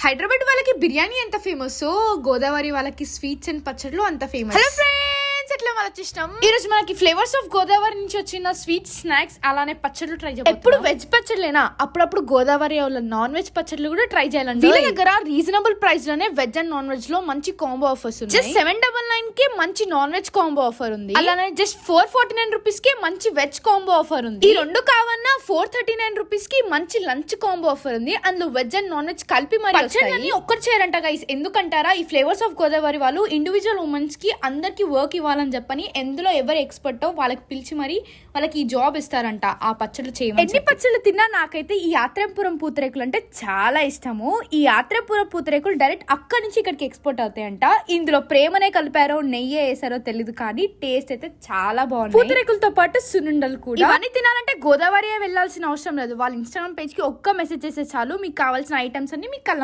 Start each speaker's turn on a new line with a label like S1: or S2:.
S1: హైదరాబాద్ వాళ్ళకి బిర్యానీ ఎంత ఫేమస్, గోదావరి వాళ్ళకి స్వీట్స్ అండ్ పచ్చళ్ళు అంత ఫేమస్. హలో ఫ్రెండ్స్, ఎట్లా మన ఇష్టం. ఈ రోజు మనకి ఫ్లేవర్స్ ఆఫ్ గోదావరి నుంచి వచ్చిన స్వీట్ స్నాక్స్ అలానే పచ్చళ్ళు ట్రై చేయాలి. ఎప్పుడు వెజ్ పచ్చళ్ళేనా, అప్పుడప్పుడు గోదావరి వాళ్ళ నాన్ వెజ్ పచ్చళ్ళు కూడా ట్రై చేయాలండి. వీళ్ళ దగ్గర రీజనబుల్ ప్రైస్ లోనే వెజ్ అండ్ నాన్ వెజ్ లో మంచి కాంబో ఆఫర్స్ ఉన్నాయి. జస్ట్ 799 కి మంచి నాన్ వెజ్ కాంబో ఆఫర్ ఉంది. అలానే జస్ట్ 449 రూపీస్ కి మంచి వెజ్ కాంబో ఆఫర్ ఉంది. ఈ రెండు కావన్నా 439 రూపీస్ కి మంచి లంచ్ కాంబో ఆఫర్ ఉంది. అందులో వెజ్ అండ్ నాన్ వెజ్ కలిపి మరి ఒక్కటి చేయాలంట గైస్. ఎందుకంటారా, ఈ ఫ్లేవర్స్ ఆఫ్ గోదావరి వాళ్ళు ఇండివిజువల్ ఉమెన్స్ కి అందరికి వర్క్ ఇవ్వాలని చెప్పని ఎందులో ఎవరు ఎక్స్పర్టో వాళ్ళకి పిలిచి మరి వాళ్ళకి ఈ జాబ్ ఇస్తారంట ఆ పచ్చళ్ళు చేయమని. ఎన్ని పచ్చళ్ళు తిన్నా నాకైతే ఈ యాత్రాపురం పూతరేకులు అంటే చాలా ఇష్టము. ఈ యాత్రాపురం పూతరేకులు డైరెక్ట్ అక్కడి నుంచి ఇక్కడికి ఎక్స్పోర్ట్ అవుతాయంట. ఇందులో ప్రేమనే కలిపారో నెయ్యే వేసారో తెలియదు, కానీ టేస్ట్ అయితే చాలా బాగుంది. పూతరేకులతో పాటు సున్నుండలు కూడా. ఇవన్నీ తినాలంటే గోదావరి వెళ్ళాల్సిన అవసరం లేదు. వాళ్ళ ఇన్స్టాగ్రామ్ పేజ్ కి ఒక్క మెసేజ్ చేస్తే చాలు, మీకు కావాల్సిన ఐటమ్స్ అన్ని మీకు కళ్ళ